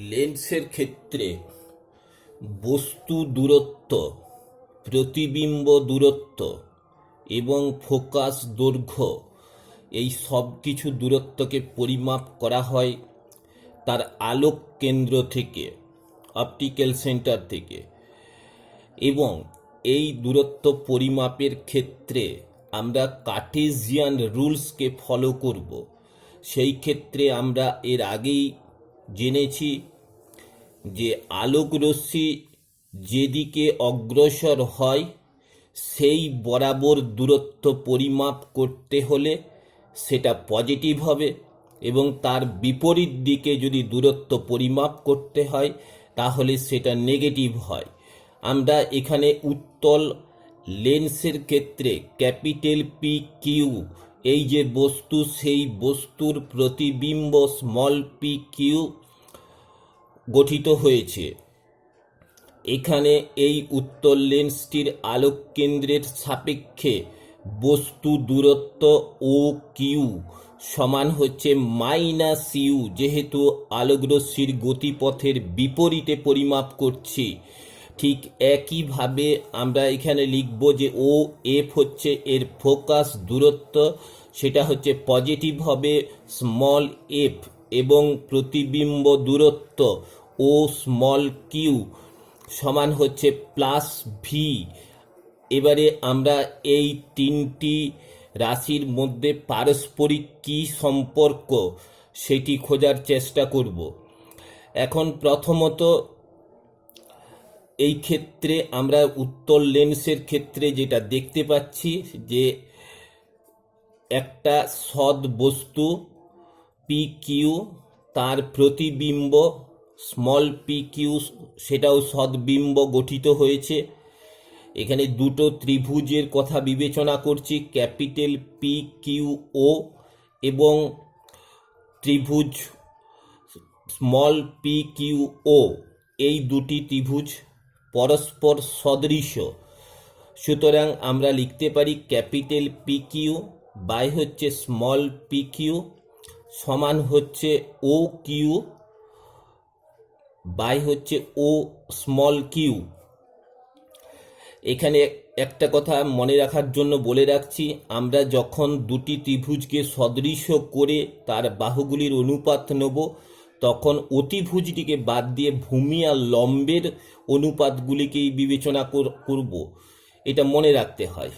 লেন্সের ক্ষেত্রে বস্তু দূরত্ব, প্রতিবিম্ব দূরত্ব এবং ফোকাস দৈর্ঘ্য এই সব কিছু দূরত্বকে পরিমাপ করা হয় তার আলোক কেন্দ্র থেকে, অপটিক্যাল সেন্টার থেকে। এবং এই দূরত্ব পরিমাপের ক্ষেত্রে আমরা কার্টেসিয়ান রুলসকে ফলো করব। সেই ক্ষেত্রে আমরা এর আগেই জেনেছি যে আলোক রশ্মি যেদিকে অগ্রসর হয় সেই বরাবর দূরত্ব পরিমাপ করতে হলে সেটা পজিটিভ হবে, এবং তার বিপরীত দিকে যদি দূরত্ব পরিমাপ করতে হয় তাহলে সেটা নেগেটিভ হয়। আমরা এখানে উত্তল লেন্সের ক্ষেত্রে ক্যাপিটাল পি কিউ, এই যে বস্তু, সেই বস্তুর প্রতিবিম্ব স্মল পি কিউ গঠিত হয়েছে। এখানে এই উত্তল লেন্সটির আলোক কেন্দ্রের সাপেক্ষে বস্তু দূরত্ব ও কিউ সমান হচ্ছে মাইনাস ইউ, যেহেতু আলোকরশ্মির গতিপথের বিপরীতে পরিমাপ করছি। ঠিক একইভাবে আমরা এখানে লিখব যে ও এফ হচ্ছে এর ফোকাস দূরত্ব, সেটা হচ্ছে পজিটিভ হবে স্মল এফ, এবং প্রতিবিম্ব দূরত্ব ও স্মল কিউ সমান হচ্ছে প্লাস ভি। এবারে আমরা এই তিনটি রাশির মধ্যে পারস্পরিক কী সম্পর্ক সেটি খোঁজার চেষ্টা করব। এখন প্রথমত এই ক্ষেত্রে আমরা উত্তল লেন্সের ক্ষেত্রে যেটা দেখতে পাচ্ছি যে একটা সৎ বস্তু পি কিউ, তার প্রতিবিম্ব স্মল পি কিউ, সেটাও সদ্বিম্ব গঠিত হয়েছে। এখানে দুটো ত্রিভুজের কথা বিবেচনা করছি, ক্যাপিটাল পি কিউ ও এবং ত্রিভুজ স্মল পি কিউ ও। এই দুটি ত্রিভুজ পরস্পর সদৃশ, সুতরাং আমরা লিখতে পারি ক্যাপিটাল পি কিউ বাই হচ্ছে স্মল পি কিউ সমান হচ্ছে ও কিউ বাই হচ্ছে ও স্মল কিউ। এখানে একটা কথা মনে রাখার জন্য বলে রাখছি, আমরা যখন দুটি ত্রিভুজকে সদৃশ করে তার বাহুগুলির অনুপাত নেব তখন অতিভুজটিকে বাদ দিয়ে ভূমি আর লম্বের অনুপাতগুলিকেই বিবেচনা করব, এটা মনে রাখতে হয়।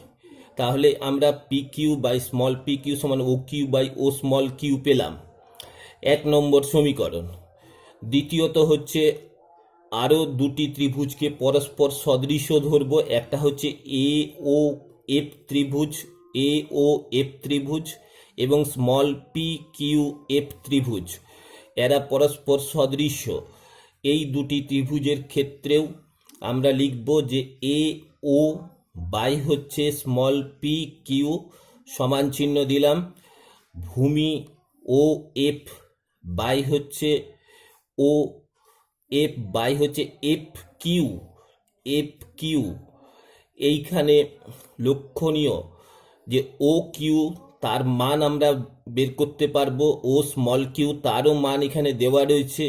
তাহলে আমরা P Q by small P Q সমান O Q by O small Q পেলাম, 1 নম্বর সমীকরণ। দ্বিতীয়ত হচ্ছে আরও দুটি ত্রিভুজকে পরস্পর সদৃশ ধরব। একটা হচ্ছে এ ও এফ ত্রিভুজ, এ ও এফ ত্রিভুজ এবং স্মল পি কিউ এফ ত্রিভুজ, এরা পরস্পর সদৃশ্য। এই দুটি ত্রিভুজের ক্ষেত্রেও আমরা লিখব যে এ ও বাই হচ্ছে স্মল পি কিউ সমান চিহ্ন দিলাম ভূমি ও এফ বাই হচ্ছে ও এফ বাই হচ্ছে এফ কিউ, এফ কিউ। এইখানে লক্ষণীয় যে ও কিউ তার মান আমরা বের করতে পারবো, ও স্মল কিউ তারও মান এখানে দেওয়া রয়েছে।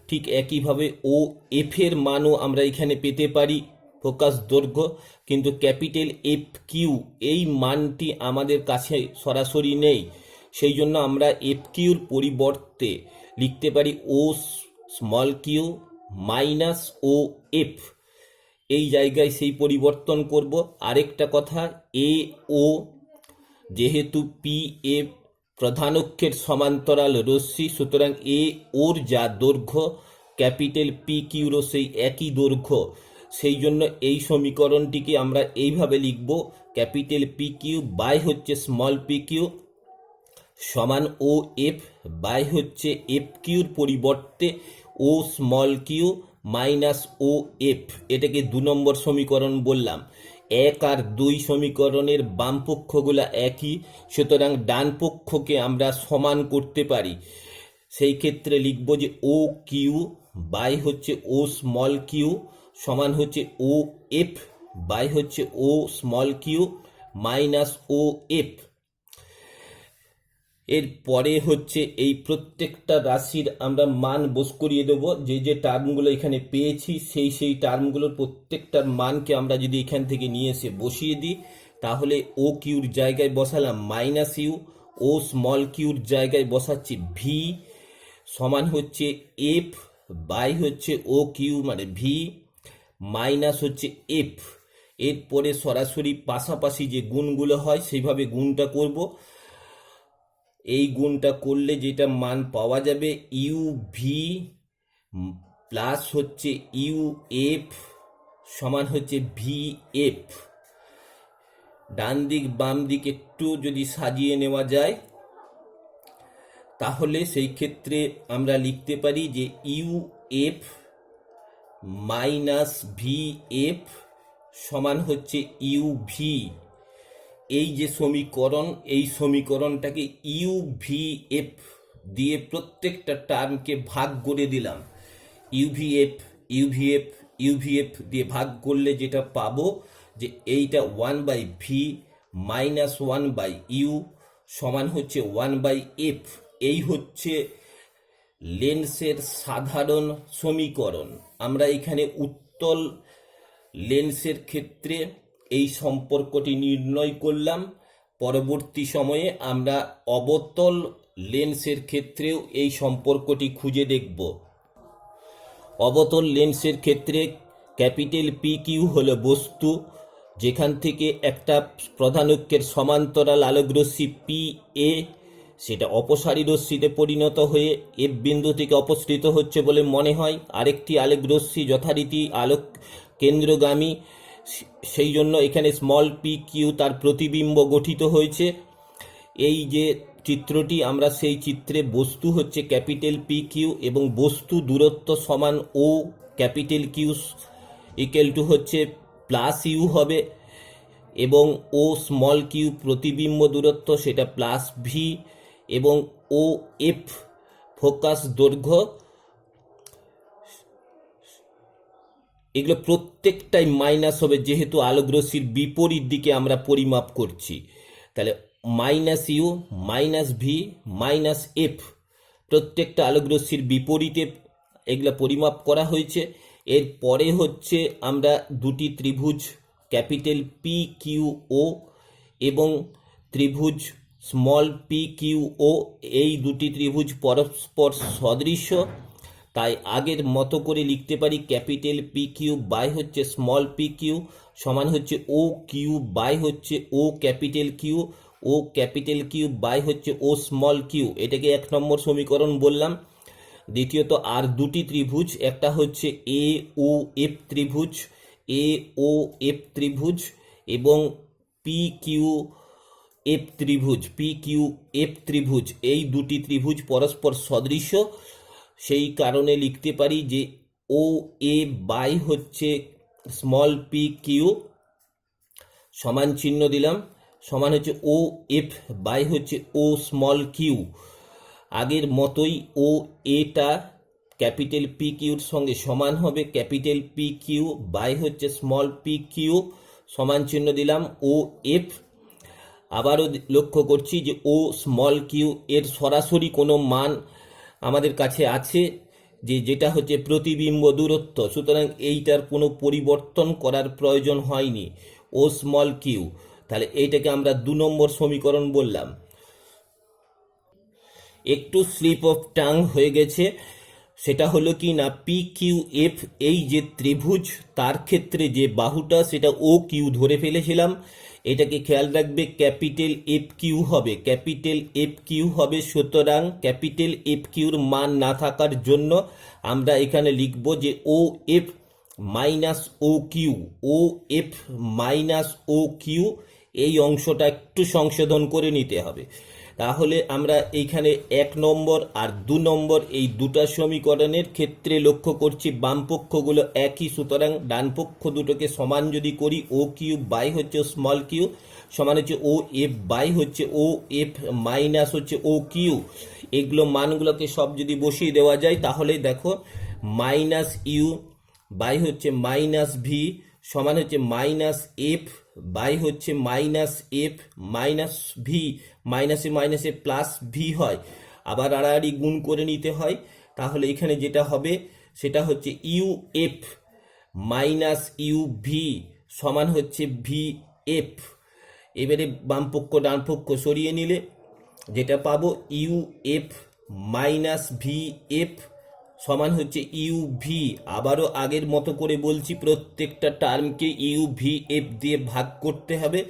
ঠিক একইভাবে ও এফের মানও আমরা এখানে পেতে পারি, ফোকাস দৈর্ঘ্য, কিন্তু ক্যাপিটাল এফ কিউ এই মানটি আমাদের কাছে সরাসরি নেই। সেই জন্য আমরা এফ কিউর পরিবর্তে লিখতে পারি ও স্মল কিউ মাইনাস ও এফ, এই জায়গায় সেই পরিবর্তন করব। আরেকটা কথা, এ ও যেহেতু পি এফ প্রধান অক্ষের সমান্তরাল রশ্মি, সুতরাং এ ওর যা দৈর্ঘ্য ক্যাপিটাল পি কিউরও সেই একই দৈর্ঘ্য। সেই জন্য এই সমীকরণটিকে আমরা এইভাবে লিখব, ক্যাপিটাল পি কিউ বাই হচ্ছে স্মল পি কিউ সমান ও এফ বাই হচ্ছে এফ কিউর পরিবর্তে ও স্মল কিউ মাইনাস ও এফ। এটাকে 2 নম্বর সমীকরণ বললাম। 1 আর 2 সমীকরণের বাম পক্ষগুলা একই, সুতরাং ডান পক্ষকে আমরা সমান করতে পারি। সেই ক্ষেত্রে লিখব যে ও কিউ বাই হচ্ছে ও স্মল কিউ সমান হচ্ছে ও এফ বাই হচ্ছে ও স্মল কিউ মাইনাস ও এফ। এর পরে হচ্ছে এই প্রত্যেকটা রাশির আমরা মান বোস করিয়ে দেবো। যে যে টার্মগুলো এখানে পেয়েছি সেই টার্মগুলোর প্রত্যেকটার মানকে আমরা যদি এখান থেকে নিয়ে এসে বসিয়ে দিই, তাহলে ও কিউর জায়গায় বসালাম মাইনাস ইউ, ও স্মল কিউর জায়গায় বসাচ্ছি ভি সমান হচ্ছে এফ বাই হচ্ছে ও কিউ মানে ভি মাইনাস হচ্ছে এফ। এরপরে সরাসরি পাশাপাশি যে গুণগুলো হয় সেইভাবে গুণটা করব। এই গুণটা করলে যেটা মান পাওয়া যাবে ইউ ভি প্লাস হচ্ছে ইউ এফ সমান হচ্ছে ভি এফ। ডান দিক বাম দিক একটু যদি সাজিয়ে নেওয়া যায়, তাহলে সেই ক্ষেত্রে আমরা লিখতে পারি যে U F minus V F সমান হচ্ছে ইউ ভি। এই যে সমীকরণ, এই সমীকরণটাকে ইউ ভি এফ দিয়ে প্রত্যেকটা টার্মকে ভাগ করে দিলাম। ইউভিএফ ইউভিএফ ইউভিএফ দিয়ে ভাগ করলে যেটা পাবো যে এইটা 1/ভি মাইনাস 1/ইউ সমান হচ্ছে 1/এফ। এই হচ্ছে লেন্সের সাধারণ সমীকরণ। আমরা এখানে উত্তল লেন্সের ক্ষেত্রে এই সম্পর্কটি নির্ণয় করলাম। পরবর্তী সময়ে আমরা অবতল লেন্সের ক্ষেত্রেও এই সম্পর্কটি খুঁজে দেখব। অবতল লেন্সের ক্ষেত্রে ক্যাপিটাল পি কিউ হলো বস্তু, যেখান থেকে একটা প্রধান অক্ষের সমান্তরাল আলোকরশ্মি পি এ সেটা অপসারী রশ্মিতে পরিণত হয়ে এফ বিন্দু থেকে অপসৃত হচ্ছে বলে মনে হয়। আরেকটি আলোকরশ্মি যথারীতি আলোক কেন্দ্রগামী, সেই জন্য এখানে স্মল পি কিউ তার প্রতিবিম্ব গঠিত হয়েছে। এই যে চিত্রটি, আমরা সেই চিত্রে বস্তু হচ্ছে ক্যাপিটাল পি কিউ এবং বস্তু দূরত্ব সমান ও ক্যাপিটাল কিউ ইকুয়াল টু হচ্ছে প্লাস ইউ হবে, এবং ও স্মল কিউ প্রতিবিম্ব দূরত্ব সেটা প্লাস ভি, এবং ও এফ ফোকাস দৈর্ঘ্য, এগুলো প্রত্যেকটাই মাইনাস হবে যেহেতু আলোকরশ্মির বিপরীত দিকে আমরা পরিমাপ করছি। তাহলে minus U minus V minus F প্রত্যেকটা আলোকরশ্মির বিপরীতে এগুলো পরিমাপ করা হয়েছে। এর পরে হচ্ছে আমরা দুটি ত্রিভুজ ক্যাপিটাল পি কিউ ও এবং ত্রিভুজ স্মল পি কিউ ও, এই দুটি ত্রিভুজ পরস্পর সদৃশ্য, তাই আগের মতো করে লিখতে পারি ক্যাপিটাল পি কিউ বাই হচ্ছে স্মল পি কিউ সমান হচ্ছে ও কিউ বাই হচ্ছে O capital Q, O capital Q by হচ্ছে ও স্মল কিউ। এটাকে 1 নম্বর সমীকরণ বললাম। দ্বিতীয়ত আর দুটি ত্রিভুজ, একটা হচ্ছে এ ও এফ ত্রিভুজ, এ ও এফ ত্রিভুজ এবং পি কিউ এফ ত্রিভুজ, পি কিউ এফ ত্রিভুজ। এই দুটি ত্রিভুজ পরস্পর সদৃশ্য, সেই কারণে লিখতে পারি যে ও এ বাই হচ্ছে স্মল পি কিউ সমান চিহ্ন দিলাম, সমান হচ্ছে ও এফ বাই হচ্ছে ও স্মল কিউ। আগের মতোই ও এটা ক্যাপিটাল পি কিউর সঙ্গে সমান হবে ক্যাপিটাল পি কিউ বাই হচ্ছে স্মল পি কিউ, সমান চিহ্ন দিলাম ও এফ। আবারও লক্ষ্য করছি যে ও স্মল কিউ এর সরাসরি কোনো মান আমাদের কাছে আছে যেটা হচ্ছে প্রতিবিম্ব দূরত্ব, সুতরাং এইটার কোনো পরিবর্তন করার প্রয়োজন হয়নি ও স্মল কিউ। তাহলে এইটাকে আমরা 2 নম্বর সমীকরণ বললাম। একটু স্লিপ অফ টাং হয়ে গেছে, সেটা হলো কি না পি কিউ এফ এই যে ত্রিভুজ তার ক্ষেত্রে যে বাহুটা সেটা ও কিউ ধরে ফেলেছিলাম, এটাকে খেয়াল রাখবে ক্যাপিটাল এফ কিউ হবে, ক্যাপিটাল এফ কিউ হবে। সুতরাং ক্যাপিটাল এফ কিউর মান না থাকার জন্য আমরা এখানে লিখব যে ও এফ মাইনাস ও কিউ, ও এফ মাইনাস ও কিউ। এই অংশটা একটু সংশোধন করে নিতে হবে। তাহলে আমরা এইখানে 1 নম্বর আর 2 নম্বর এই দুটা সমীকরণের ক্ষেত্রে লক্ষ্য করছি বাম পক্ষগুলো একই, সুতরাং ডান পক্ষ দুটোকে সমান যদি করি ও কিউ বাই হচ্ছে স্মল কিউ সমান হচ্ছে ও এফ বাই হচ্ছে ও এফ মাইনাস হচ্ছে ও কিউ। এগুলো মানগুলোকে সব যদি বসিয়ে দেওয়া যায় তাহলে দেখো মাইনাস ইউ বাই হচ্ছে মাইনাস ভি সমান হচ্ছে মাইনাস এফ বাই হচ্ছে মাইনাস এফ মাইনাস ভি, মাইনাসে মাইনাসে প্লাস ভি হয়, আবার আড়াআড়ি গুণ করে নিতে হয়। তাহলে এখানে যেটা হবে সেটা হচ্ছে U F minus U V সমান হচ্ছে ভি এফ। এবারে বাম পক্ষ ডান পক্ষ সরিয়ে নিলে যেটা পাবো U F minus V F সমান হচ্ছে ইউ ভি। আবারও আগের মতো করে বলছি, প্রত্যেকটা টার্মকে ইউ ভি এফ দিয়ে ভাগ করতে হবে।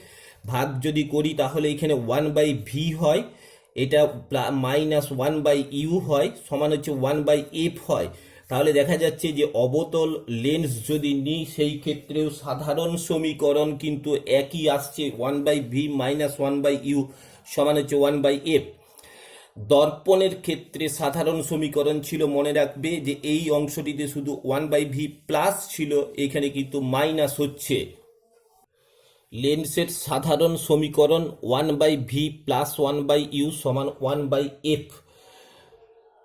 ভাগ যদি করি তাহলে এখানে 1/ভি হয়, এটা মাইনাস 1/ইউ হয়, সমান হচ্ছে 1/এফ হয়। তাহলে দেখা যাচ্ছে যে অবতল লেন্স যদি নিই সেই ক্ষেত্রেও সাধারণ সমীকরণ কিন্তু একই আসছে, 1/ভি মাইনাস 1/ইউ সমান হচ্ছে 1/এফ। দর্পণের ক্ষেত্রে সাধারণ সমীকরণ ছিল, মনে রাখবে যে এই অংশটিতে শুধু 1/ভি প্লাস ছিল, এখানে কিন্তু মাইনাস হচ্ছে। লেন্সের সাধারণ সমীকরণ 1/ভি প্লাস 1/ইউ সমান 1/এফ।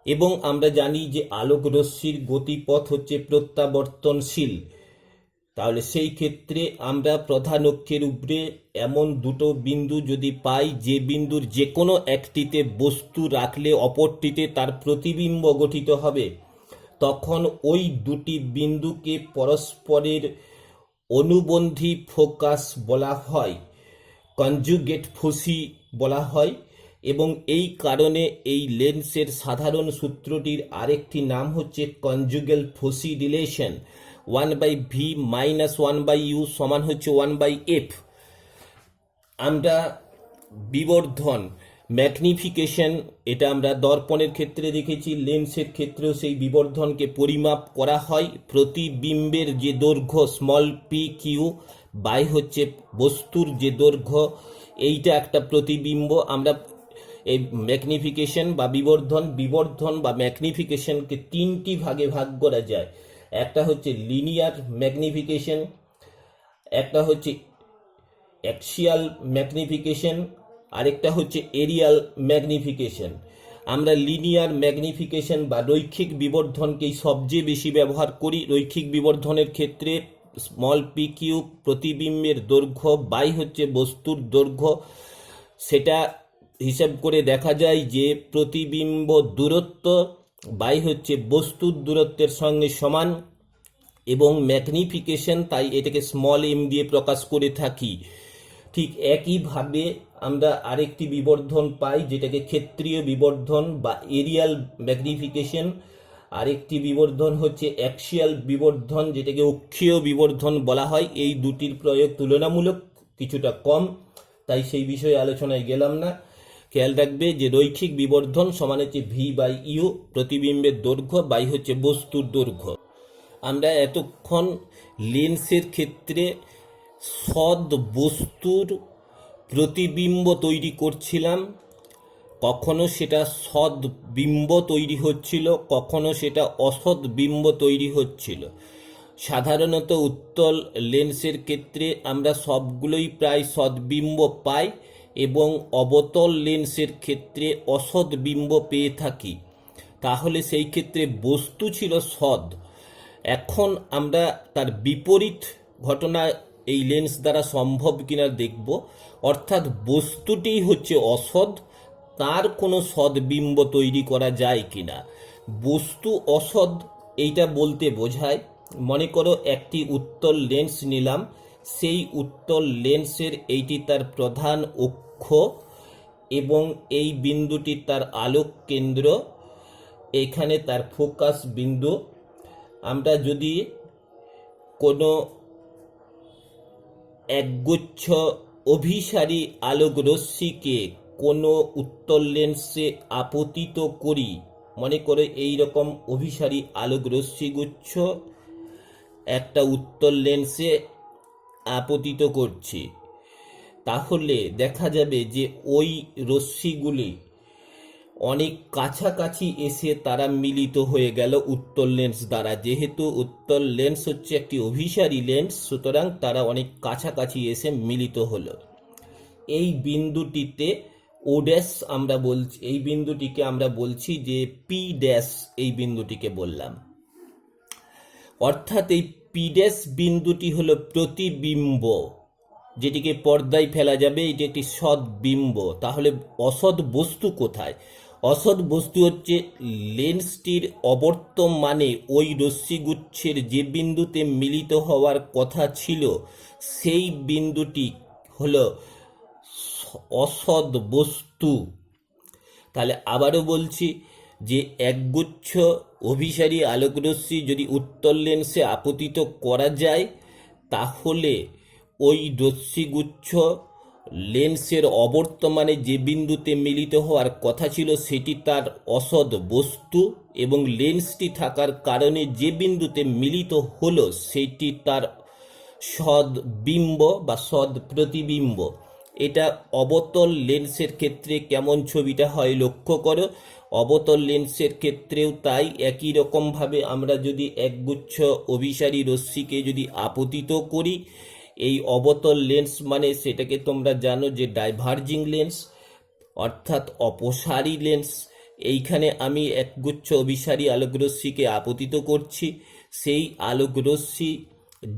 এবং আমরা জানি যে আলোক রশ্মির গতিপথ হচ্ছে প্রত্যাবর্তনশীল। তাহলে সেই ক্ষেত্রে আমরা প্রধান অক্ষের উপরে এমন দুটো বিন্দু যদি পাই, যে বিন্দুর যে কোনো একটিতে বস্তু রাখলে অপরটিতে তার প্রতিবিম্ব গঠিত হবে, তখন ওই দুটি বিন্দুকে পরস্পরের অনুবন্ধী ফোকাস বলা হয়, কনজুগেট ফোসি বলা হয়। এবং এই কারণে এই লেন্সের সাধারণ সূত্রটির আরেকটি নাম হচ্ছে কনজুগেল ফোসি রিলেশন। 1/ভি মাইনাস 1/ইউ সমান হচ্ছে 1/এফ। আমরা বিবর্ধন ম্যাগনিফিকেশন, এটা আমরা দর্পণের ক্ষেত্রে দেখেছি, লেন্সের ক্ষেত্রেও সেই বিবর্ধনকে পরিমাপ করা হয় প্রতিবিম্বের যে দৈর্ঘ্য স্মল পি কিউ বাই হচ্ছে বস্তুর যে দৈর্ঘ্য, এইটা একটা প্রতিবিম্ব। আমরা এই ম্যাগনিফিকেশন বা বিবর্ধন বা ম্যাগনিফিকেশনকে তিনটি ভাগে ভাগ করা যায়। একটা হচ্ছে লিনিয়ার ম্যাগনিফিকেশন, একটা হচ্ছে অ্যাক্সিয়াল ম্যাগনিফিকেশন, আরেকটা হচ্ছে এরিয়াল ম্যাগনিফিকেশন। আমরা লিনিয়ার ম্যাগনিফিকেশন বা রৈখিক বিবর্ধনকেই সবচেয়ে বেশি ব্যবহার করি। রৈখিক বিবর্ধনের ক্ষেত্রে স্মল পি কিউ প্রতিবিম্বের দৈর্ঘ্য বাই হচ্ছে বস্তুর দৈর্ঘ্য, সেটা হিসাব করে দেখা যায় যে প্রতিবিম্ব দূরত্ব বাই হচ্ছে বস্তুর দূরত্বের সঙ্গে সমান। এবং ম্যাগনিফিকেশন তাই এটাকে স্মল এম দিয়ে প্রকাশ করে থাকি। ঠিক একইভাবে আমরা আরেকটি বিবর্ধন পাই, যেটাকে ক্ষেত্রীয় বিবর্ধন বা এরিয়াল ম্যাগনিফিকেশন। আরেকটি বিবর্ধন হচ্ছে অ্যাক্সিয়াল বিবর্ধন, যেটাকে অক্ষীয় বিবর্ধন বলা হয়। এই দুটির প্রয়োগ তুলনামূলক কিছুটা কম, তাই সেই বিষয়ে আলোচনায় গেলাম না। খেয়াল রাখবে যে রৈখিক বিবর্ধন সমান হচ্ছে ভি/ইউ, প্রতিবিম্বের দৈর্ঘ্য বাই হচ্ছে বস্তুর দৈর্ঘ্য। আমরা এতক্ষণ লেন্সের ক্ষেত্রে সদ বস্তুর প্রতিবিম্ব তৈরি করছিলাম, কখনো সেটা সদ বিম্ব তৈরি হচ্ছিল, কখনো সেটা অসৎ বিম্ব তৈরি হচ্ছিল। সাধারণত উত্তল লেন্সের ক্ষেত্রে আমরা সবগুলোই প্রায় সদ্বিম্ব পাই এবং অবতল লেন্সের ক্ষেত্রে অসৎ বিম্ব পেয়ে থাকি। তাহলে সেই ক্ষেত্রে বস্তু ছিল সদ। এখন আমরা তার বিপরীত ঘটনা এই লেন্স দ্বারা সম্ভব কিনা দেখব, অর্থাৎ বস্তুটি হচ্ছে অসৎ, তার কোনো সদ্বিম্ব তৈরি করা যায় কিনা। বস্তু অসৎ এইটা বলতে বোঝায়, মনে করো একটি উত্তল লেন্স নিলাম, সেই উত্তল লেন্সের এইটি তার প্রধান অক্ষ এবং এই বিন্দুটি তার আলোক কেন্দ্র, এখানে তার ফোকাস বিন্দু। আমরা যদি কোনো একগুচ্ছ অভিসারী আলোক রশ্মিকে কোনো উত্তল লেন্সে আপতিত করি, মনে করে এই রকম অভিসারী আলোক রশ্মিগুচ্ছ একটা উত্তল লেন্সে আপতিত করছি, তাহলে দেখা যাবে যে ওই রশ্মিগুলি অনেক কাছাকাছি এসে তারা মিলিত হয়ে গেল উত্তল লেন্স দ্বারা। যেহেতু উত্তল লেন্স হচ্ছে একটি অভিসারী লেন্স, সুতরাং তারা অনেক কাছাকাছি এসে মিলিত হলো। এই বিন্দুটিতে ও ড্যাশ আমরা বলছি, এই বিন্দুটিকে আমরা বলছি যে পি ড্যাশ, এই বিন্দুটিকে বললাম। অর্থাৎ এই পি ড্যাশ বিন্দুটি হলো প্রতিবিম্ব, যেটিকে পর্দায় ফেলা যাবে, এটি একটি সৎ বিম্ব। তাহলে অসৎ বস্তু কোথায়? অসৎ বস্তু হচ্ছে লেন্সটির অবর্তমানে ওই রশ্মিগুচ্ছের যে বিন্দুতে মিলিত হওয়ার কথা ছিল সেই বিন্দুটি হলো অসৎ বস্তু। তাহলে আবারও বলছি যে একগুচ্ছ অভিসারী আলোকরশ্মি যদি উত্তল লেন্সে আপতিত করা যায় তাহলে ওই রশ্মিগুচ্ছ লেন্সের অবর্তমানে যে বিন্দুতে মিলিত হওয়ার কথা ছিল সেটি তার অসৎ বস্তু, এবং লেন্সটি থাকার কারণে যে বিন্দুতে মিলিত হলো সেটি তার সদ বিম্ব বা সদ প্রতিবিম্ব। এটা অবতল লেন্সের ক্ষেত্রে কেমন ছবিটা হয় লক্ষ্য করো। অবতল লেন্সের ক্ষেত্রেও তাই একই রকমভাবে আমরা যদি একগুচ্ছ অভিসারী রশ্মিকে যদি আপতিত করি, এই অবতল লেন্স মানে সেটাকে তোমরা জানো যে ডাইভার্জিং লেন্স অর্থাৎ অপসারী লেন্স। এইখানে আমি একগুচ্ছ অভিসারী আলোকরশ্মিকে আপতিত করছি। সেই আলোকরশ্মি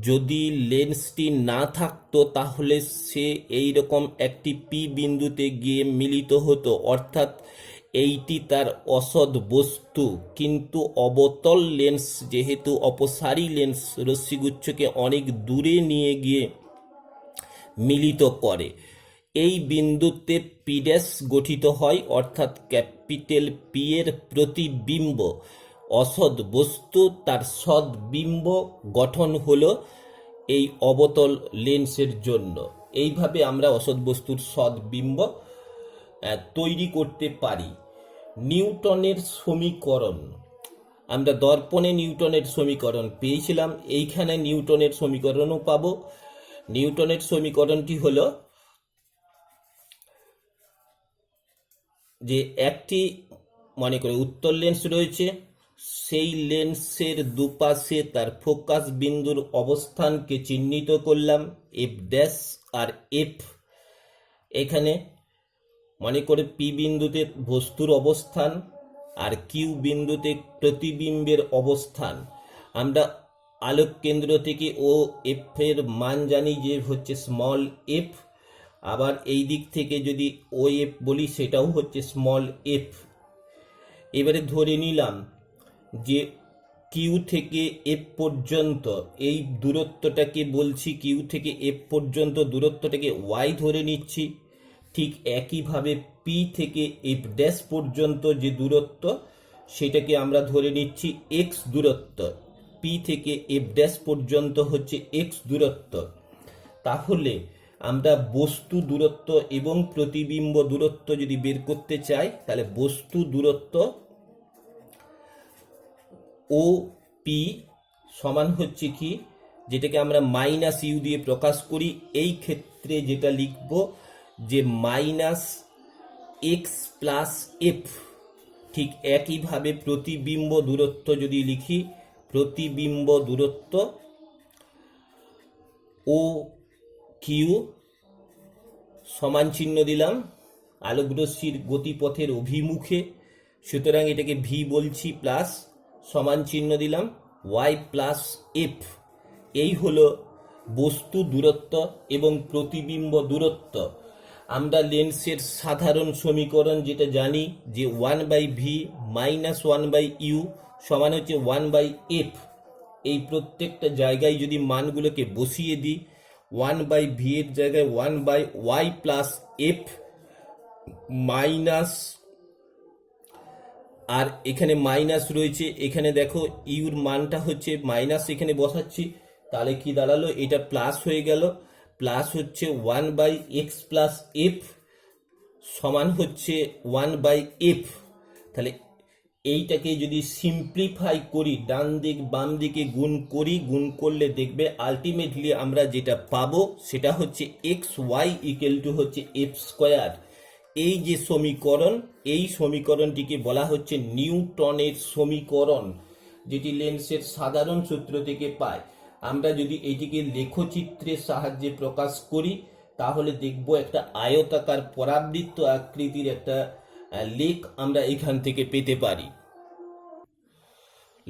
যদি লেন্সটি না থাকতো তাহলে সে এই রকম একটি পি বিন্দুতে গিয়ে মিলিত হতো, অর্থাৎ এইটি তার অসৎ বস্তু। কিন্তু অবতল লেন্স যেহেতু অপসারী লেন্স রশ্মিগুচ্ছকে অনেক দূরে নিয়ে গিয়ে মিলিত করে, এই বিন্দুতে পি ড্যাশ গঠিত হয়, অর্থাৎ ক্যাপিটাল পি এর প্রতিবিম্ব অসৎ বস্তু তার সদ্বিম্ব গঠন হলো এই অবতল লেন্সের জন্য। এইভাবে আমরা অসৎ বস্তুর সদ্বিম্ব তৈরি করতে পারি। নিউটনের সমীকরণ, আমরা দর্পণে নিউটনের সমীকরণ পেয়েছিলাম, এইখানে নিউটনের সমীকরণও পাবো। নিউটনের সমীকরণটি হলো যে একটি মনে করে উত্তল লেন্স রয়েছে, সেই লেন্সের দুপাশে তার ফোকাস বিন্দুর অবস্থানকে চিহ্নিত করলাম এফ ড্যাশ আর এফ। এখানে মনে করে পি বিন্দুতে বস্তুর অবস্থান আর কিউ বিন্দুতে প্রতিবিম্বের অবস্থান। আমরা আলোক কেন্দ্র থেকে ও এফ এর মান জানি যে হচ্ছে স্মল এফ, আবার এই দিক থেকে যদি ও এফ বলি সেটাও হচ্ছে স্মল এফ। এবারে ধরে নিলাম যে কিউ থেকে এফ পর্যন্ত এই দূরত্বটাকে বলছি, কিউ থেকে এফ পর্যন্ত দূরত্বটাকে ওয়াই ধরে নিচ্ছি। ঠিক একইভাবে পি থেকে এফ ড্যাশ পর্যন্ত যে দূরত্ব সেটাকে আমরা ধরে নিচ্ছি এক্স দূরত্ব। পি থেকে এফ ড্যাশ পর্যন্ত হচ্ছে এক্স দূরত্ব। তাহলে আমরা বস্তু দূরত্ব এবং প্রতিবিম্ব দূরত্ব যদি বের করতে চাই তাহলে বস্তু দূরত্ব ও পি সমান হচ্ছে কি, যেটাকে আমরা মাইনাস ইউ দিয়ে প্রকাশ করি, এই ক্ষেত্রে যেটা লিখব যে মাইনাস এক্স প্লাস এফ। ঠিক একইভাবে প্রতিবিম্ব দূরত্ব যদি লিখি, প্রতিবিম্ব দূরত্ব ও কিউ সমান চিহ্ন দিলাম আলোকরশ্মির গতিপথের অভিমুখে, সুতরাং এটাকে ভি বলছি, প্লাস সমান চিহ্ন দিলাম ওয়াই প্লাস এফ। এই হলো বস্তু দূরত্ব এবং প্রতিবিম্ব দূরত্ব। আমরা লেন্সের সাধারণ সমীকরণ যেটা জানি যে 1/v মাইনাস 1/u সমান হচ্ছে 1/f। এই প্রত্যেকটা জায়গায় যদি মানগুলোকে বসিয়ে দিই, 1/v এর জায়গায় 1/y প্লাস এফ মাইনাস, আর এখানে মাইনাস রয়েছে, এখানে দেখো ইউর মানটা হচ্ছে মাইনাস, এখানে বসাচ্ছি, তাহলে কি দাঁড়ালো, এটা প্লাস হয়ে গেল, প্লাস হচ্ছে 1/x প্লাস এফ সমান হচ্ছে 1/f। তাহলে এইটাকে যদি সিম্পলিফাই করি, ডান দিক বাম দিকে গুণ করি, গুণ করলে দেখবে আলটিমেটলি আমরা যেটা পাবো সেটা হচ্ছে এক্স ওয়াই ইকুয়াল টু হচ্ছে এফ স্কোয়ার। এই যে সমীকরণ, এই সমীকরণটিকে বলা হচ্ছে নিউটনের সমীকরণ, যেটি লেন্সের সাধারণ সূত্র থেকে পাই। আমরা যদি এটিকে লেখচিত্রের সাহায্যে প্রকাশ করি তাহলে দেখব একটা আয়তাকার পরাবৃত্ত আকৃতির একটা লেখ আমরা এখান থেকে পেতে পারি।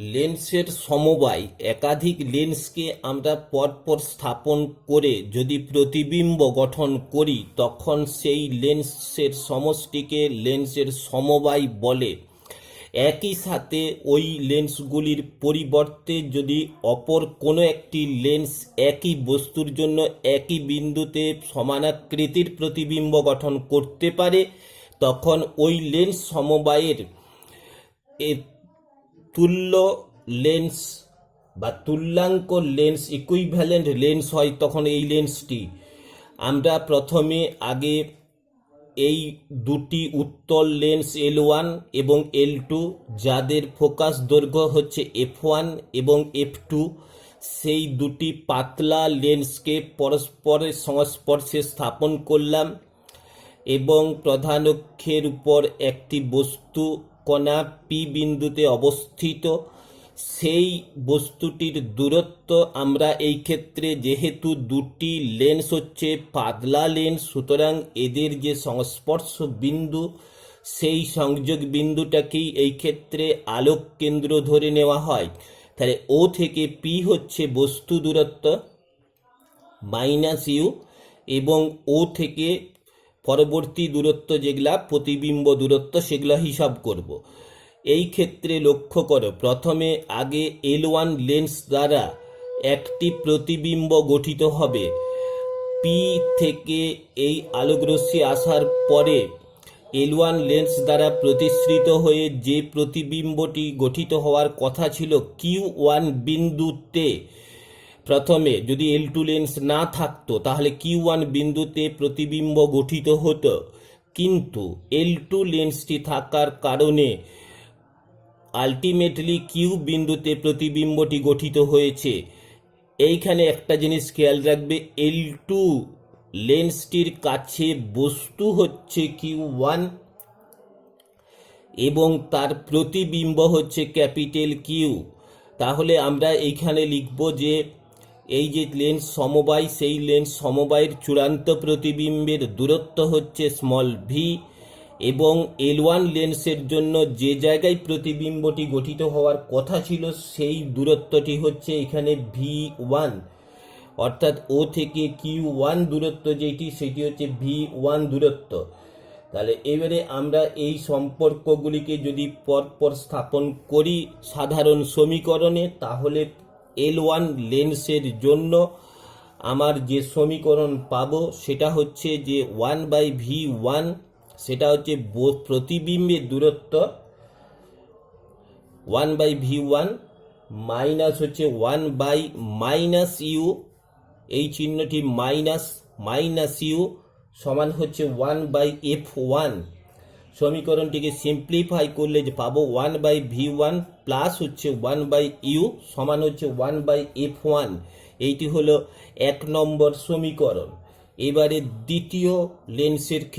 লেন্সের সমবায়, একাধিক লেন্সকে আমরা পরপর স্থাপন করে যদি প্রতিবিম্ব গঠন করি তখন সেই লেন্সের সমষ্টিকে লেন্সের সমবায় বলে। একই সাথে ওই লেন্সগুলির পরিবর্তে যদি অপর কোনো একটি লেন্স একই বস্তুর জন্য একই বিন্দুতে সমানাকৃতির প্রতিবিম্ব গঠন করতে পারে তখন ওই লেন্স সমবায়ের তুল্য লেন্স বা তুল্যাঙ্ক লেন্স, ইকুইভ্যালেন্ট লেন্স হয় তখন এই লেন্সটি। আমরা প্রথমে আগে এই দুটি উত্তল লেন্স L1 এবং L2 যাদের ফোকাস দৈর্ঘ্য হচ্ছে f1 এবং f2 সেই দুটি পাতলা লেন্সকে পরস্পরের সংস্পর্শে স্থাপন করলাম এবং প্রধান অক্ষের উপর একটি বস্তু কণা P বিন্দুতে অবস্থিত। সেই বস্তুটির দূরত্ব আমরা এই ক্ষেত্রে, যেহেতু দুটি লেন্স হচ্ছে পাতলা লেন্স, সুতরাং এদের যে সংস্পর্শ বিন্দু সেই সংযোগ বিন্দুটাকেই এই ক্ষেত্রে আলোক কেন্দ্র ধরে নেওয়া হয়। তাহলে O থেকে P হচ্ছে বস্তু দূরত্ব -u এবং O থেকে পরবর্তী দূরত্ব যেগুলা প্রতিবিম্ব দূরত্ব সেগুলো হিসাব করব। এই ক্ষেত্রে লক্ষ্য করো, প্রথমে আগে L1 লেন্স দ্বারা একটি প্রতিবিম্ব গঠিত হবে। P থেকে এই আলোকরশ্মি আসার পরে L1 লেন্স দ্বারা প্রতিসৃত হয়ে যে প্রতিবিম্বটি গঠিত হওয়ার কথা ছিল Q1 বিন্দুতে, প্রথমে যদি L2 লেন্স না থাকতো তাহলে Q1 বিন্দুতে প্রতিবিম্ব গঠিত হতো, কিন্তু L2 লেন্সটি থাকার কারণে আলটিমেটলি কিউ বিন্দুতে প্রতিবিম্বটি গঠিত হয়েছে। এইখানে একটা জিনিস খেয়াল রাখবে, L2 লেন্সটির কাছে বস্তু হচ্ছে Q1 এবং তার প্রতিবিম্ব হচ্ছে ক্যাপিটাল কিউ। তাহলে আমরা এইখানে লিখব যে এই যে লেন্স সমবায়, সেই লেন্স সমবায়ের চূড়ান্ত প্রতিবিম্বের দূরত্ব হচ্ছে v এবং L1 লেন্সের জন্য যে জায়গায় প্রতিবিম্বটি গঠিত হওয়ার কথা ছিল সেই দূরত্বটি হচ্ছে এখানে v1, অর্থাৎ O থেকে Q1 দূরত্ব যেটি সেটি হচ্ছে v1 দূরত্ব। তাহলে এবারে আমরা এই সম্পর্কগুলিকে যদি পরপর স্থাপন করি সাধারণ সমীকরণে, তাহলে L1 লেন্সের জন্য আমার যে সমীকরণ পাবো সেটা হচ্ছে যে 1/v1, সেটা হচ্ছে প্রতিবিম্বের দূরত্ব 1/v1 মাইনাস হচ্ছে 1/-u, এই চিহ্নটি মাইনাস-u সমান হচ্ছে 1/f1। সমীকরণটিকে সিম্পলিফাই করলে যে পাবো 1/v1 প্লাস হচ্ছে 1/u সমান হচ্ছে 1/f1। এইটি হলো 1 নম্বর সমীকরণ। এবারে দ্বিতীয় লেন্সের